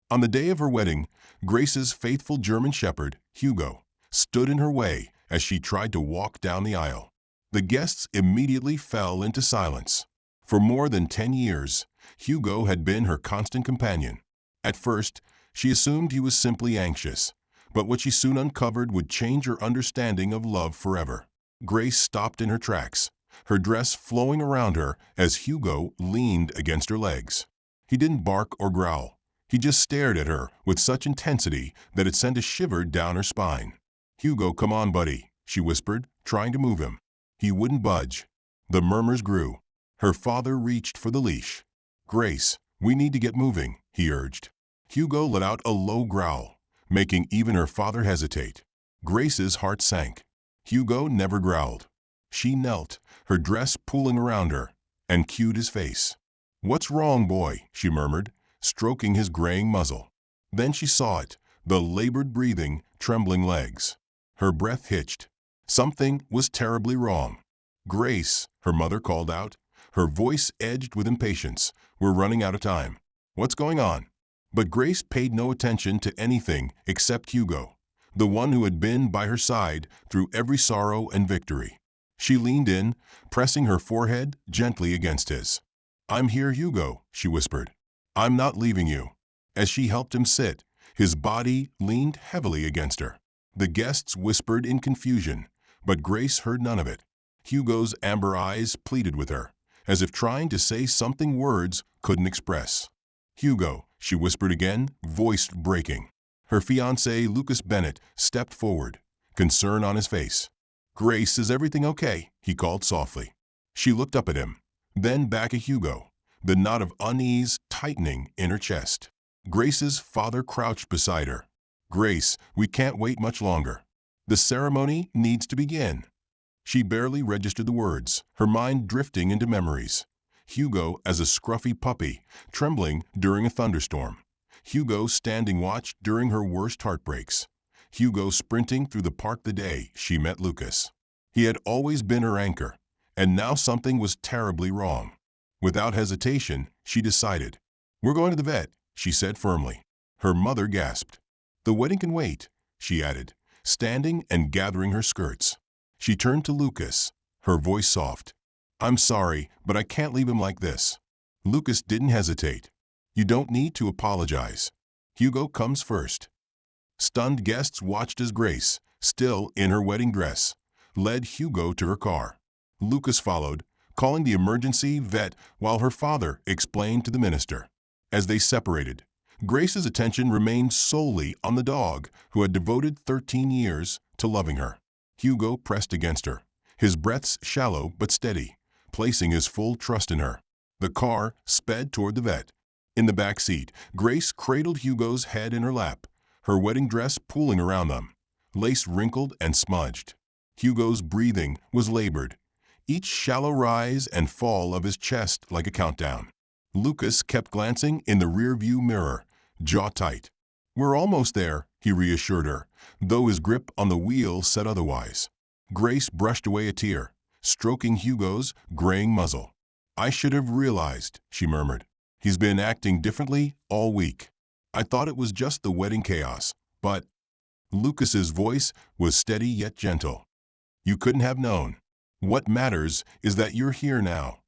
On the day of her wedding, Grace's faithful German shepherd, Hugo, stood in her way as she tried to walk down the aisle. The guests immediately fell into silence. For more than 10 years, Hugo had been her constant companion. At first, she assumed he was simply anxious, but what she soon uncovered would change her understanding of love forever. Grace stopped in her tracks, her dress flowing around her as Hugo leaned against her legs. He didn't bark or growl. He just stared at her with such intensity that it sent a shiver down her spine. "Hugo, come on, buddy," she whispered, trying to move him. He wouldn't budge. The murmurs grew. Her father reached for the leash. "Grace, we need to get moving," he urged. Hugo let out a low growl, making even her father hesitate. Grace's heart sank. Hugo never growled. She knelt, her dress pooling around her, and cued his face. "What's wrong, boy?" she murmured, stroking his graying muzzle. Then she saw it, the labored breathing, trembling legs. Her breath hitched. Something was terribly wrong. "Grace," her mother called out, her voice edged with impatience. "We're running out of time. What's going on?" But Grace paid no attention to anything except Hugo, the one who had been by her side through every sorrow and victory. She leaned in, pressing her forehead gently against his. "I'm here, Hugo," she whispered. "I'm not leaving you." As she helped him sit, his body leaned heavily against her. The guests whispered in confusion, but Grace heard none of it. Hugo's amber eyes pleaded with her, as if trying to say something words couldn't express. "Hugo," she whispered again, voice breaking. Her fiancé, Lucas Bennett, stepped forward, concern on his face. "Grace, is everything okay?" he called softly. She looked up at him, then back at Hugo, the knot of unease tightening in her chest. Grace's father crouched beside her. "Grace, we can't wait much longer. The ceremony needs to begin." She barely registered the words, her mind drifting into memories. Hugo as a scruffy puppy, trembling during a thunderstorm. Hugo standing watch during her worst heartbreaks. Hugo sprinting through the park the day she met Lucas. He had always been her anchor, and now something was terribly wrong. Without hesitation, she decided. "We're going to the vet," she said firmly. Her mother gasped. "The wedding can wait," she added, standing and gathering her skirts. She turned to Lucas, her voice soft. "I'm sorry, but I can't leave him like this." Lucas didn't hesitate. "You don't need to apologize. Hugo comes first." Stunned guests watched as Grace, still in her wedding dress, led Hugo to her car. Lucas followed, calling the emergency vet while her father explained to the minister. As they separated, Grace's attention remained solely on the dog who had devoted 13 years to loving her. Hugo pressed against her, his breaths shallow but steady, placing his full trust in her. The car sped toward the vet. In the back seat, Grace cradled Hugo's head in her lap, her wedding dress pooling around them, lace wrinkled and smudged. Hugo's breathing was labored, each shallow rise and fall of his chest like a countdown. Lucas kept glancing in the rearview mirror, jaw tight. "We're almost there," he reassured her, though his grip on the wheel said otherwise. Grace brushed away a tear, stroking Hugo's graying muzzle. "I should have realized," she murmured. "He's been acting differently all week. I thought it was just the wedding chaos, but—" Lucas's voice was steady yet gentle. "You couldn't have known. What matters is that you're here now."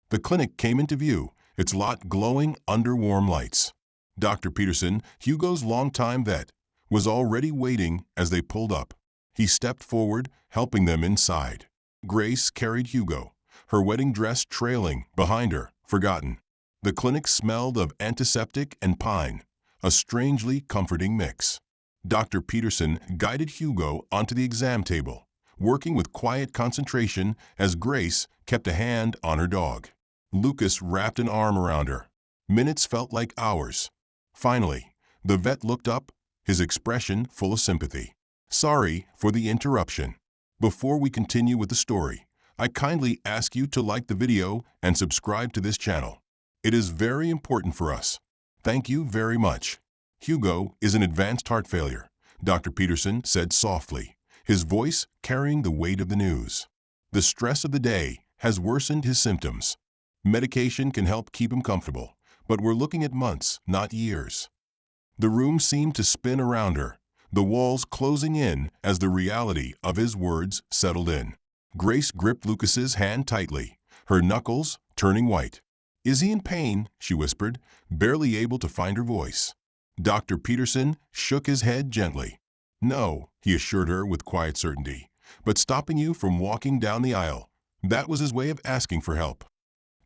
The clinic came into view, its lot glowing under warm lights. Dr. Peterson, Hugo's longtime vet, was already waiting as they pulled up. He stepped forward, helping them inside. Grace carried Hugo, her wedding dress trailing behind her, forgotten. The clinic smelled of antiseptic and pine, a strangely comforting mix. Dr. Peterson guided Hugo onto the exam table, working with quiet concentration as Grace kept a hand on her dog. Lucas wrapped an arm around her. Minutes felt like hours. Finally, the vet looked up, his expression full of sympathy. "Sorry for the interruption. Before we continue with the story, I kindly ask you to like the video and subscribe to this channel. It is very important for us. Thank you very much." "Hugo is an advanced heart failure," Dr. Peterson said softly, his voice carrying the weight of the news. "The stress of the day has worsened his symptoms. Medication can help keep him comfortable, but we're looking at months, not years." The room seemed to spin around her, the walls closing in as the reality of his words settled in. Grace gripped Lucas's hand tightly, her knuckles turning white. "Is he in pain?" she whispered, barely able to find her voice. Dr. Peterson shook his head gently. "No," he assured her with quiet certainty, "but stopping you from walking down the aisle, that was his way of asking for help."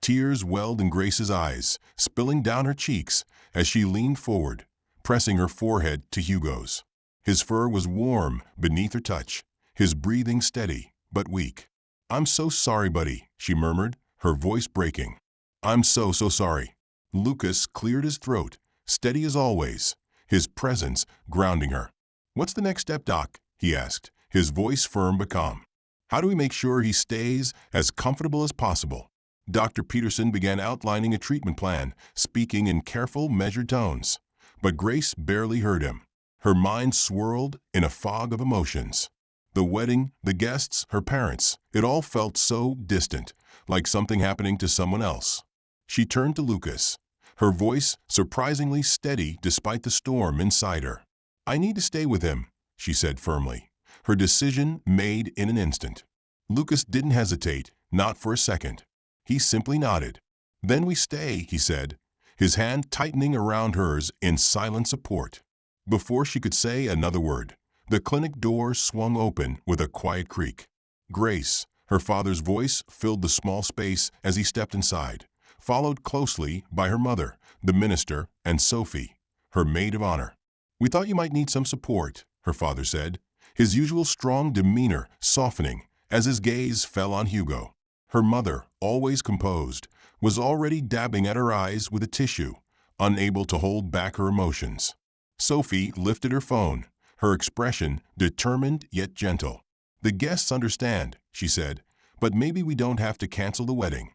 Tears welled in Grace's eyes, spilling down her cheeks as she leaned forward, pressing her forehead to Hugo's. His fur was warm beneath her touch, his breathing steady but weak. "I'm so sorry, buddy," she murmured, her voice breaking. "I'm so sorry." Lucas cleared his throat, steady as always, his presence grounding her. "What's the next step, Doc?" he asked, his voice firm but calm. "How do we make sure he stays as comfortable as possible?" Dr. Peterson began outlining a treatment plan, speaking in careful, measured tones. But Grace barely heard him. Her mind swirled in a fog of emotions. The wedding, the guests, her parents, it all felt so distant, like something happening to someone else. She turned to Lucas, her voice surprisingly steady despite the storm inside her. "I need to stay with him," she said firmly, her decision made in an instant. Lucas didn't hesitate, not for a second. He simply nodded. "Then we stay," he said, his hand tightening around hers in silent support. Before she could say another word, the clinic door swung open with a quiet creak. Grace, her father's voice filled the small space as he stepped inside, followed closely by her mother, the minister, and Sophie, her maid of honor. "We thought you might need some support," her father said, his usual strong demeanor softening as his gaze fell on Hugo. Her mother, always composed, was already dabbing at her eyes with a tissue, unable to hold back her emotions. Sophie lifted her phone, her expression determined yet gentle. "The guests understand," she said, "but maybe we don't have to cancel the wedding."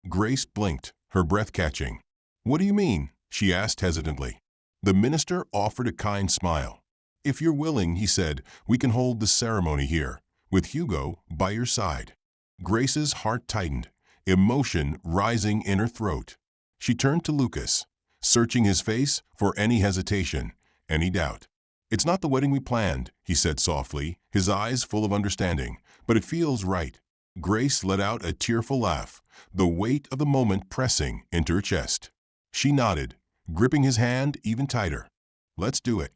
Grace blinked, her breath catching. "What do you mean?" she asked hesitantly. The minister offered a kind smile. "If you're willing," he said, "we can hold the ceremony here, with Hugo by your side." Grace's heart tightened, emotion rising in her throat. She turned to Lucas, searching his face for any hesitation, any doubt. "It's not the wedding we planned," he said softly, his eyes full of understanding, "but it feels right." Grace let out a tearful laugh, the weight of the moment pressing into her chest. She nodded, gripping his hand even tighter. "Let's do it."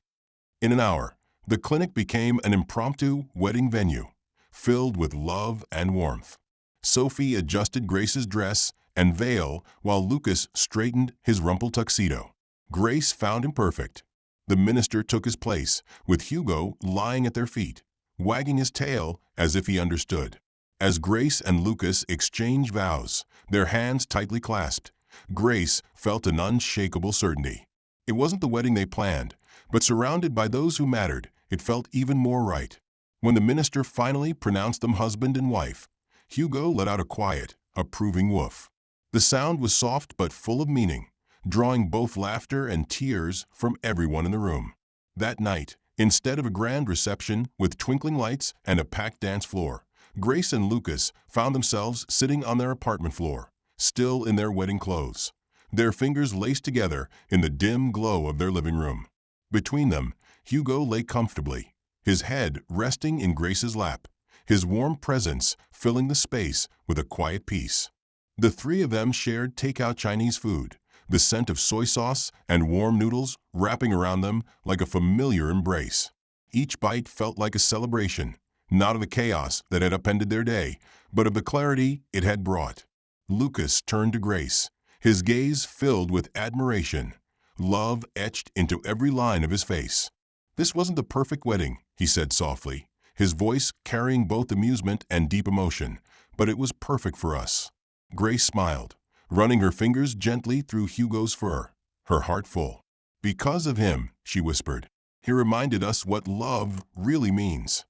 In an hour, the clinic became an impromptu wedding venue, filled with love and warmth. Sophie adjusted Grace's dress and veil while Lucas straightened his rumpled tuxedo. Grace found him perfect. The minister took his place, with Hugo lying at their feet, wagging his tail as if he understood. As Grace and Lucas exchanged vows, their hands tightly clasped, Grace felt an unshakable certainty. It wasn't the wedding they planned, but surrounded by those who mattered, it felt even more right. When the minister finally pronounced them husband and wife, Hugo let out a quiet, approving woof. The sound was soft but full of meaning, drawing both laughter and tears from everyone in the room. That night, instead of a grand reception with twinkling lights and a packed dance floor, Grace and Lucas found themselves sitting on their apartment floor, still in their wedding clothes, their fingers laced together in the dim glow of their living room. Between them, Hugo lay comfortably, his head resting in Grace's lap, his warm presence filling the space with a quiet peace. The three of them shared takeout Chinese food, the scent of soy sauce and warm noodles wrapping around them like a familiar embrace. Each bite felt like a celebration, not of the chaos that had upended their day, but of the clarity it had brought. Lucas turned to Grace, his gaze filled with admiration, love etched into every line of his face. "This wasn't the perfect wedding," he said softly, his voice carrying both amusement and deep emotion, "but it was perfect for us." Grace smiled, running her fingers gently through Hugo's fur, her heart full. "Because of him," she whispered, "he reminded us what love really means."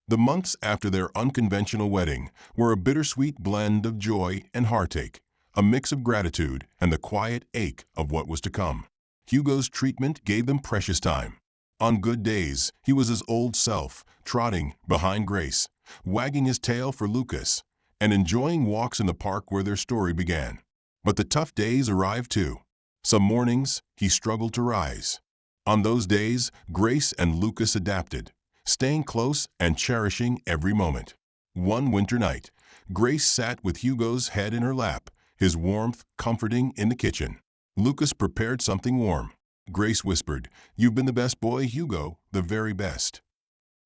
The months after their unconventional wedding were a bittersweet blend of joy and heartache, a mix of gratitude and the quiet ache of what was to come. Hugo's treatment gave them precious time. On good days, he was his old self, trotting behind Grace, wagging his tail for Lucas, and enjoying walks in the park where their story began. But the tough days arrived too. Some mornings, he struggled to rise. On those days, Grace and Lucas adapted, staying close and cherishing every moment. One winter night, Grace sat with Hugo's head in her lap, his warmth comforting in the kitchen. Lucas prepared something warm. Grace whispered, "You've been the best boy, Hugo, the very best."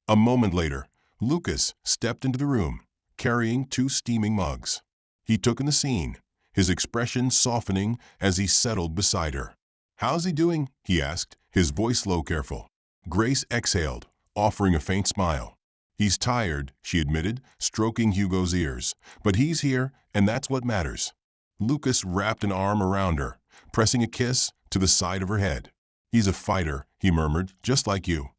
A moment later, Lucas stepped into the room, carrying two steaming mugs. He took in the scene, his expression softening as he settled beside her. "How's he doing?" he asked, his voice low, careful. Grace exhaled, offering a faint smile. "He's tired," she admitted, stroking Hugo's ears. "But he's here, and that's what matters." Lucas wrapped an arm around her, pressing a kiss to the side of her head. "He's a fighter," he murmured, "just like you."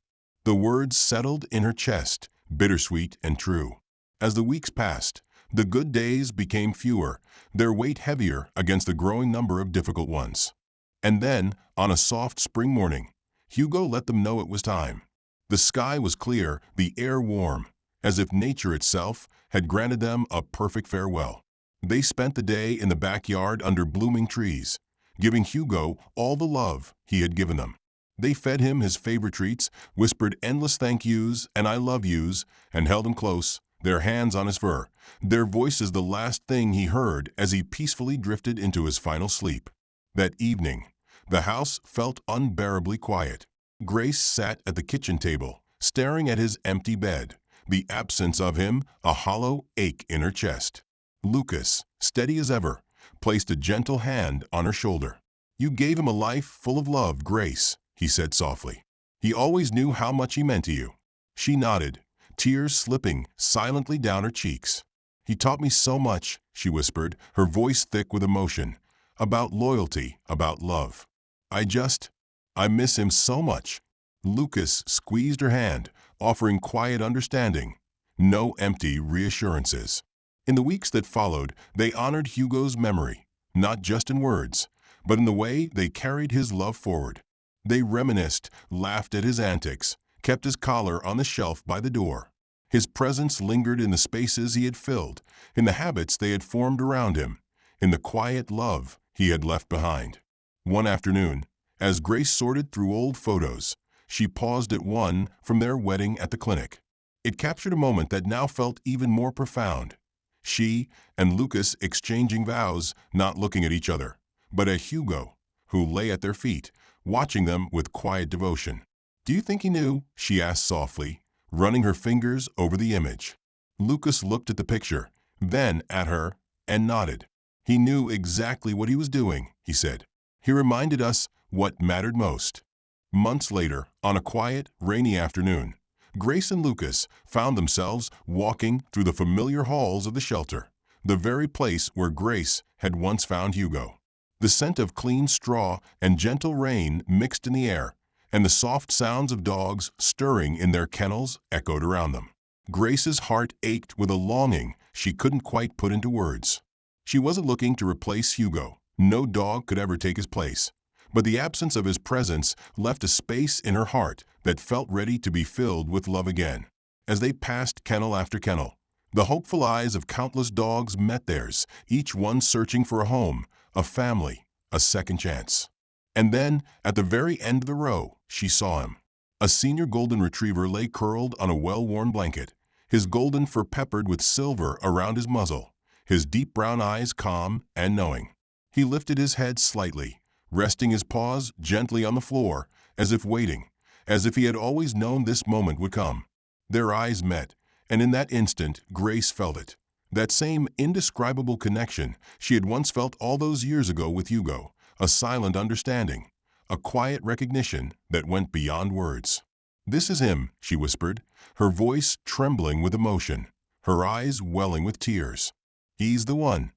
The words settled in her chest, bittersweet and true. As the weeks passed, the good days became fewer, their weight heavier against the growing number of difficult ones. And then, on a soft spring morning, Hugo let them know it was time. The sky was clear, the air warm, as if nature itself had granted them a perfect farewell. They spent the day in the backyard under blooming trees, giving Hugo all the love he had given them. They fed him his favorite treats, whispered endless thank yous and I love yous, and held him close, their hands on his fur, their voices the last thing he heard as he peacefully drifted into his final sleep. That evening, the house felt unbearably quiet. Grace sat at the kitchen table, staring at his empty bed, the absence of him a hollow ache in her chest. Lucas, steady as ever, placed a gentle hand on her shoulder. "You gave him a life full of love, Grace," he said softly. "He always knew how much he meant to you." She nodded, tears slipping silently down her cheeks. "He taught me so much," she whispered, her voice thick with emotion, "about loyalty, about love. I miss him so much." Lucas squeezed her hand, offering quiet understanding, no empty reassurances. In the weeks that followed, they honored Hugo's memory, not just in words, but in the way they carried his love forward. They reminisced, laughed at his antics, kept his collar on the shelf by the door. His presence lingered in the spaces he had filled, in the habits they had formed around him, in the quiet love he had left behind. One afternoon, as Grace sorted through old photos, she paused at one from their wedding at the clinic. It captured a moment that now felt even more profound. She and Lucas exchanging vows, not looking at each other, but at Hugo, who lay at their feet, watching them with quiet devotion. "Do you think he knew?" she asked softly, running her fingers over the image. Lucas looked at the picture, then at her, and nodded. "He knew exactly what he was doing," he said. "He reminded us what mattered most." Months later, on a quiet, rainy afternoon, Grace and Lucas found themselves walking through the familiar halls of the shelter, the very place where Grace had once found Hugo. The scent of clean straw and gentle rain mixed in the air, and the soft sounds of dogs stirring in their kennels echoed around them. Grace's heart ached with a longing she couldn't quite put into words. She wasn't looking to replace Hugo. No dog could ever take his place. But the absence of his presence left a space in her heart that felt ready to be filled with love again. As they passed kennel after kennel, the hopeful eyes of countless dogs met theirs, each one searching for a home, a family, a second chance. And then, at the very end of the row, she saw him. A senior golden retriever lay curled on a well-worn blanket, his golden fur peppered with silver around his muzzle, his deep brown eyes calm and knowing. He lifted his head slightly, resting his paws gently on the floor, as if waiting, as if he had always known this moment would come. Their eyes met, and in that instant Grace felt it. That same indescribable connection she had once felt all those years ago with Hugo, a silent understanding, a quiet recognition that went beyond words. "This is him," she whispered, her voice trembling with emotion, her eyes welling with tears. "He's the one."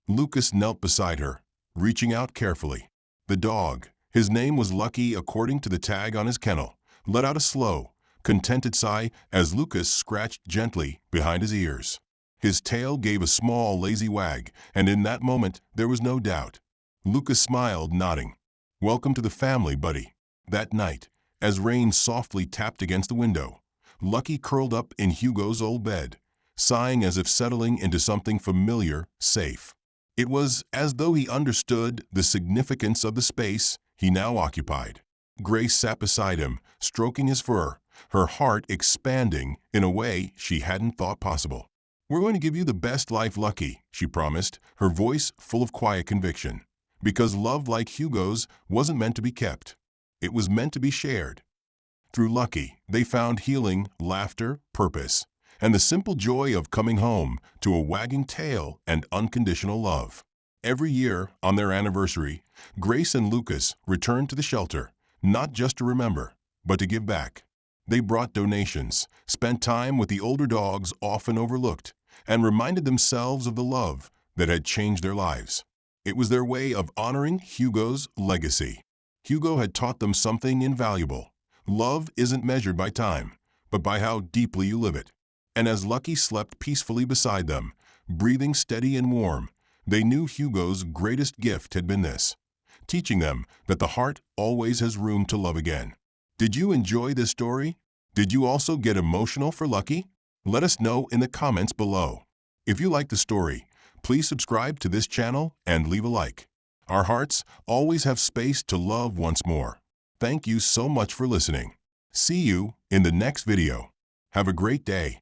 Lucas knelt beside her, reaching out carefully. The dog, his name was Lucky according to the tag on his kennel, let out a slow, contented sigh as Lucas scratched gently behind his ears. His tail gave a small, lazy wag, and in that moment there was no doubt. Lucas smiled, nodding. "Welcome to the family, buddy." That night, as rain softly tapped against the window, Lucky curled up in Hugo's old bed, sighing as if settling into something familiar, safe. It was as though he understood the significance of the space he now occupied. Grace sat beside him, stroking his fur, her heart expanding in a way she hadn't thought possible. "We're going to give you the best life, Lucky," she promised, her voice full of quiet conviction. Because love like Hugo's wasn't meant to be kept. It was meant to be shared. Through Lucky, they found healing, laughter, purpose, and the simple joy of coming home to a wagging tail and unconditional love. Every year, on their anniversary, Grace and Lucas returned to the shelter, not just to remember, but to give back. They brought donations, spent time with the older dogs often overlooked, and reminded themselves of the love that had changed their lives. It was their way of honoring Hugo's legacy. Hugo had taught them something invaluable. Love isn't measured by time, but by how deeply you live it. And as Lucky slept peacefully beside them, breathing steady and warm, they knew Hugo's greatest gift had been this, teaching them that the heart always has room to love again. Did you enjoy this story? Did you also get emotional for Lucky? Let us know in the comments below. If you like the story, please subscribe to this channel and leave a like. Our hearts always have space to love once more. Thank you so much for listening. See you in the next video. Have a great day.